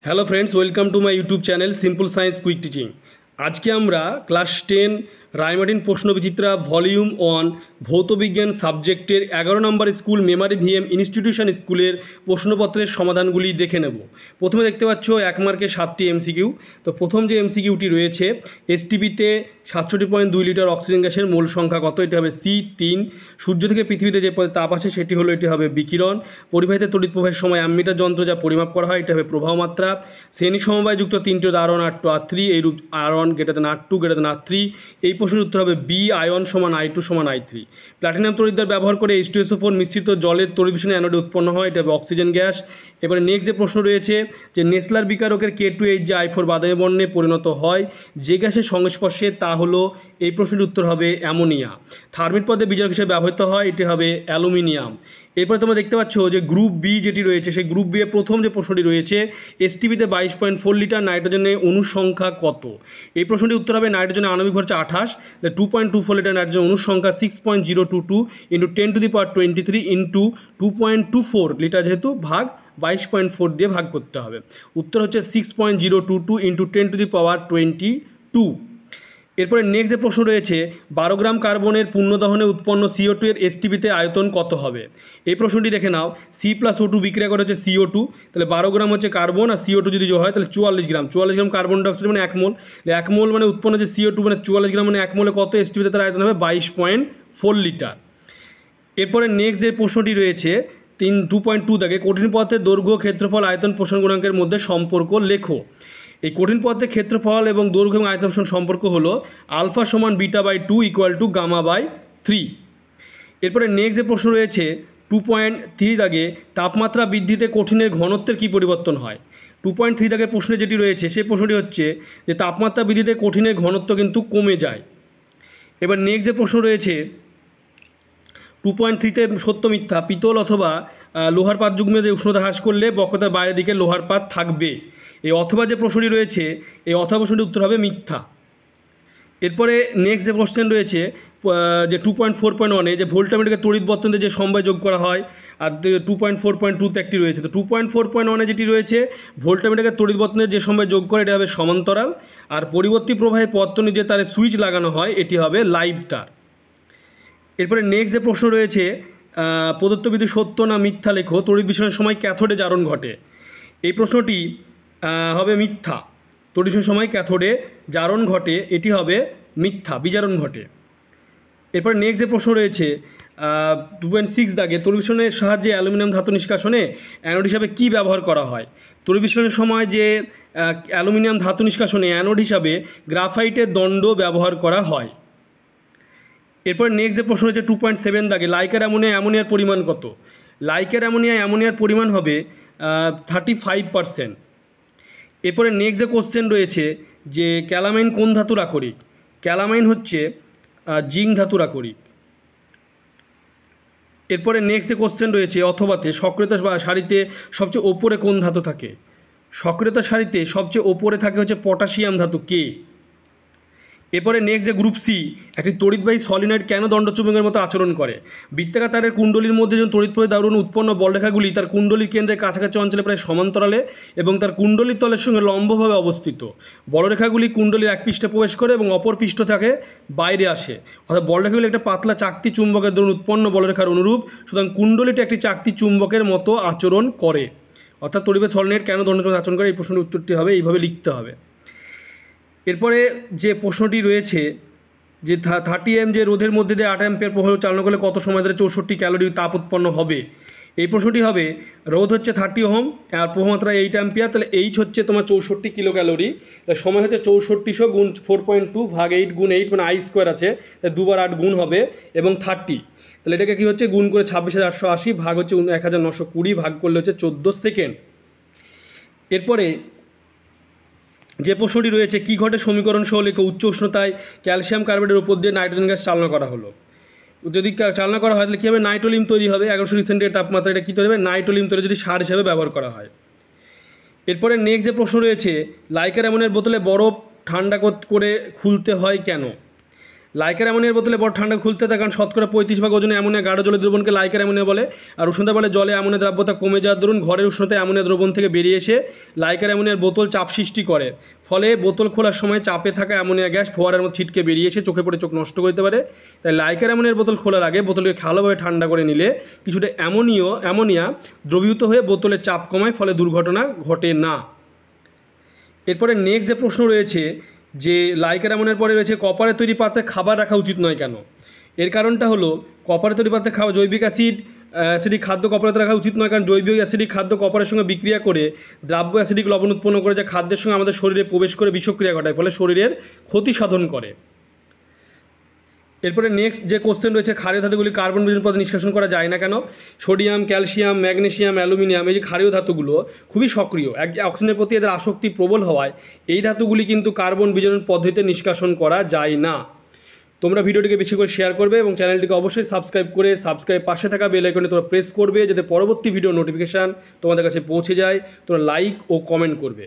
Hello friends, welcome to my YouTube channel simple science quick teaching. আজকে আমরা class 10 Ray Martin প্রশ্নবিচিত্রা volume 1 ভৌতবিজ্ঞান সাবজেক্টের 11 নম্বর school Memari VM institution স্কুলের প্রশ্নপত্রের সমাধানগুলি দেখে নেব। প্রথমে দেখতে পাচ্ছ 1 মার্কে 7টি এমসিকিউ। তো প্রথম যে এমসিকিউটি রয়েছে, এসটিপিতে 67.2 লিটার অক্সিজেন গ্যাসের মোল সংখ্যা কত? এটি হবে C3। সূর্য থেকে পৃথিবীতে যে তাপ আসে সেটি হলো, এটি হবে বিকিরণ। পরিবাহিত তড়িৎ প্রবাহের সময় অ্যামমিটার যন্ত্র যা পরিমাপ করা হয়, এটা হবে প্রবাহ মাত্রা। শ্রেণী সমবায়যুক্ত 3টি R1 R2 R3 এইরূপ R1 > R2 > R3। এই প্রশ্নের উত্তর হবে বি, আয়ন সমান I2 সমান I3। প্ল্যাটিনাম তড়িৎদ্বার ব্যবহার করে H2SO4 মিশ্রিত জলের তড়িৎ বিস্ফোরণে অ্যানোডে উৎপন্ন হয়, এটা হবে অক্সিজেন গ্যাস। এবারে নেক্সট যে প্রশ্ন রয়েছে, যে নেসলার বিকারকের K2H যে I4 বাদামি বর্ণে পরিণত হয় যে গ্যাসের সংস্পর্শে, তা হলো, এই প্রশ্নের উত্তর হবে অ্যামোনিয়া। থার্মিট পদে বিজারক হিসেবে ব্যবহৃত হয়, এটি হবে অ্যালুমিনিয়াম। এরপরে তোমরা দেখতে পাচ্ছ যে গ্রুপ বি যেটি রয়েছে, সেই গ্রুপ বি এর প্রথম যে প্রশ্নটি রয়েছে, এসটিপিতে 22.4 লিটার নাইট্রোজেনের অণু সংখ্যা কত? এই প্রশ্নটির উত্তর হবে নাইট্রোজেনের আণবিক ভর হচ্ছে 28, 2.24 লিটার নাইট্রোজেন অণু সংখ্যা 6.022 × 10⁻23 × 2.24 লিটার, যেহেতু ভাগ 22.4 দিয়ে ভাগ করতে হবে। উত্তর হচ্ছে 6.022 × 10⁻22। এরপরে নেক্সট যে প্রশ্ন রয়েছে, 12 গ্রাম কার্বনের পূর্ণদহনে উৎপন্ন CO2 এর এসটিপিতে আয়তন কত হবে? এই প্রশ্নটি দেখে নাও। C+O2 বিক্রিয়া করে হচ্ছে CO2, তাহলে 12 গ্রাম হচ্ছে কার্বন, আর CO2 যদি যোগ হয় তাহলে 44 গ্রাম। 44 গ্রাম কার্বন ডাইঅক্সাইড মানে 1 মোল। 1 মোল মানে উৎপন্ন যে CO2 মানে 44 গ্রাম মানে 1 মোলে কত? এসটিপিতে তার আয়তন হবে 22.4 লিটার। এরপরে নেক্সট যে প্রশ্নটি রয়েছে 2.2 দাগে, কঠিন পদার্থের দৈর্ঘ্য, ক্ষেত্রফল, আয়তন, পোষণ গুণাঙ্কের মধ্যে সম্পর্ক লেখো। এই কঠিন পদার্থের ক্ষেত্রফল এবং দৈর্ঘ্য এবং আয়তন সম্পর্ক হলো আলফা সমান β/2 = γ/3। এরপরে নেক্সট যে প্রশ্ন রয়েছে 2.3 দাগে, তাপমাত্রা বৃদ্ধিতে কঠিনের ঘনত্বের কী পরিবর্তন হয়? 2.3 দাগের প্রশ্নে যেটি রয়েছে সেই প্রশ্নটি হচ্ছে যে তাপমাত্রা বৃদ্ধিতে কঠিনের ঘনত্ব কিন্তু কমে যায়। এবার নেক্সট যে প্রশ্ন রয়েছে 2.3-তে সত্য মিথ্যা, পিতল অথবা লোহার পাত যুগ্মে যে উষ্ণতা হ্রাস করলে বক্রতার বাইরের দিকে লোহার পাত থাকবে। এই অথবা যে প্রশ্নটি রয়েছে, এই অথবা প্রশ্নটির উত্তর হবে মিথ্যা। এরপরে নেক্সট যে কোশ্চেন রয়েছে যে 2.4.1-এ, যে ভোল্টামিটারকে তড়িৎ বর্তনীতে যে সমবায় যোগ করা হয়, আর 2.4.2-তে একটি রয়েছে। তো 2.4.1-এ যেটি রয়েছে, ভোল্টামিটারকে তড়িৎ বর্তনীতে যে সমবায় যোগ করে, এটা হবে সমান্তরাল। আর পরিবর্তী প্রবাহে পর্তনী যে তারে সুইচ লাগানো হয়, এটি হবে লাইভ তার। এরপরে নেক্সট যে প্রশ্ন রয়েছে, প্রদত্ত বিধি সত্য না মিথ্যা লেখো। তড়িৎ বিস্ফোরণের সময় ক্যাথোডে জারণ ঘটে। এই প্রশ্নটি হবে মিথ্যা। তড়িৎ বিস্ফোরণের সময় ক্যাথোডে জারণ ঘটে, এটি হবে মিথ্যা, বিজারণ ঘটে। এরপরে নেক্সট যে প্রশ্ন রয়েছে 2.6 দাগে, তড়িৎ বিস্ফোরণের সাহায্যে অ্যালুমিনিয়াম ধাতু নিষ্কাশনে অ্যানোড হিসাবে কী ব্যবহার করা হয়? তড়িৎ বিস্ফোরণের সময় যে অ্যালুমিনিয়াম ধাতু নিষ্কাশনে অ্যানোড হিসাবে গ্রাফাইটের দণ্ড ব্যবহার করা হয়। এরপর নেক্সট যে প্রশ্ন হচ্ছে 2.7 দাগে, লাইকার অ্যামোনিয়ার পরিমাণ কত? লাইকার অ্যামোনিয়ার পরিমাণ হবে 35%। এরপরে নেক্সট যে কোশ্চেন রয়েছে যে ক্যালামাইন কোন ধাতুর আকরিক? ক্যালামাইন হচ্ছে জিঙ্ক ধাতুর আকরিক। এরপরে নেক্সট যে কোশ্চেন রয়েছে অথবাতে, সক্রিয়তা সারিতে সবচেয়ে ওপরে কোন ধাতু থাকে? সক্রিয়তা সারিতে সবচেয়ে ওপরে থাকে হচ্ছে পটাশিয়াম ধাতু, কে। এরপরে নেক্সট যে গ্রুপ সি, একটি তড়িৎবাহী সলিনয়েড কেন দণ্ডচুম্বকের মতো আচরণ করে? বৃত্তাকার তারের কুণ্ডলীর মধ্যে যখন তড়িৎ প্রবাহের দারুণ উৎপন্ন বলরেখাগুলি তার কুণ্ডলীর কেন্দ্রের কাছাকাছি অঞ্চলে প্রায় সমান্তরালে এবং তার কুণ্ডলীর তলের সঙ্গে লম্বভাবে অবস্থিত। বলরেখাগুলি কুণ্ডলীর এক পৃষ্ঠে প্রবেশ করে এবং অপর পৃষ্ঠ থেকে বাইরে আসে। অর্থাৎ বলরেখাগুলি একটা পাতলা চাকতি চুম্বকের দরুন উৎপন্ন বলরেখার অনুরূপ, সুতরাং কুণ্ডলীটি একটি চাকতি চুম্বকের মতো আচরণ করে। অর্থাৎ তড়িৎবাহী সলিনয়েড কেন দণ্ডচুম্বক আচরণ করে, এই প্রশ্নের উত্তরটি হবে এইভাবে লিখতে হবে। এরপরে যে প্রশ্নটি রয়েছে যে 30 এম যে রোধের মধ্যে দিয়ে 8 অ্যাম্পিয়ার প্রবাহ চালনা করলে কত সময় ধরে 64 ক্যালোরি তাপ উৎপন্ন হবে? এই প্রশ্নটি হবে, রোধ হচ্ছে 30 ওহম আর প্রবাহমাত্রা 8 অ্যাম্পিয়ার, তাহলে এইচ হচ্ছে তোমার 64 কিলো ক্যালোরি। তাহলে সময় হচ্ছে 6400 গুণ 4.2 ভাগ 8 গুণ 8 মানে I স্কোয়ার আছে, তাই 2 বার 8 গুণ হবে এবং 30, তাহলে এটাকে কী হচ্ছে গুণ করে 26,880 ভাগ হচ্ছে 1920 ভাগ করলে হচ্ছে 14 সেকেন্ড। এরপরে যে প্রশ্নটি রয়েছে, কী ঘটে সমীকরণ সহ লেখো। উচ্চ উষ্ণতায় ক্যালসিয়াম কার্বনেটের উপর দিয়ে নাইট্রোজেন গ্যাস চালনা করা হলো। যদি চালনা করা হয় তাহলে কী হবে? নাইট্রোলিয়াম তৈরি হবে। 1100 সেন্টিগ্রেড তাপমাত্রা এটা কী তৈরি হবে? নাইট্রোলিয়াম তৈরি, যদি সার হিসাবে ব্যবহার করা হয়। এরপরে নেক্সট যে প্রশ্ন রয়েছে, লাইকার অ্যামোনিয়ার বোতলে বরফ ঠান্ডা করে খুলতে হয় কেন? লাইকার অ্যামোনিয়ার বোতলে বড় ঠান্ডা খুলতে থাকে, কারণ শতকরা 35% ওজনে অ্যামোনিয়া গাঢ় জলের দ্রবণকে লাইকার অ্যামোনিয়া বলে। আর উষ্ণতা বলে জলে অ্যামোনিয়া দ্রাব্যতা কমে যাওয়ার দরুন ঘরের উষ্ণতায় অ্যামোনিয়া দ্রবণ থেকে বেরিয়ে এসে লাইকার অ্যামোনিয়ার বোতল চাপ সৃষ্টি করে, ফলে বোতল খোলার সময় চাপে থাকা অ্যামোনিয়া গ্যাস ফোয়ারার মতো ছিটকে বেরিয়ে এসে চোখে পড়ে চোখ নষ্ট করতে পারে। তাই লাইকার অ্যামোনিয়ার বোতল খোলার আগে বোতলকে ভালোভাবে ঠান্ডা করে নিলে কিছুটা অ্যামোনিয়া দ্রবীভূত হয়ে বোতলের চাপ কমায়, ফলে দুর্ঘটনা ঘটে না। এরপরে নেক্সট যে প্রশ্ন রয়েছে যে লাইকার অ্যামোনিয়ার পরে রয়েছে কপারের তৈরি পাত্রে খাবার রাখা উচিত নয় কেন। এর কারণটা হলো কপারের তৈরি পাত্রে জৈবিক অ্যাসিডিক খাদ্য কপারেতে রাখা উচিত নয়, কারণ জৈবিক অ্যাসিডিক খাদ্য কপারের সঙ্গে বিক্রিয়া করে দ্রাব্য অ্যাসিডিক লবণ উৎপন্ন করে, যা খাদ্যের সঙ্গে আমাদের শরীরে প্রবেশ করে বিষক্রিয়া ঘটায়, ফলে শরীরের ক্ষতি সাধন করে। এরপরে নেক্সট যে কোশ্চেন রয়েছে ক্ষারীয় ধাতুগুলি কার্বন বিহীন পদে নিষ্কাশন করা যায় না কেন। সোডিয়াম, ক্যালসিয়াম, ম্যাগনেসিয়াম, অ্যালুমিনিয়াম এই যে ক্ষারীয় ধাতুগুলো খুবই সক্রিয়, অক্সিজেনের প্রতি এদের আসক্তি প্রবল হওয়ায় এই ধাতুগুলি কিন্তু কার্বন বিয়োজন পদ্ধতিতে নিষ্কাশন করা যায় না। তোমরা ভিডিওটিকে বেশি করে শেয়ার করবে এবং চ্যানেলটিকে অবশ্যই সাবস্ক্রাইব পাশে থাকা বেল আইকনে তোমরা প্রেস করবে, যাতে পরবর্তী ভিডিও নোটিফিকেশান তোমাদের কাছে পৌঁছে যায়। তোমরা লাইক ও কমেন্ট করবে।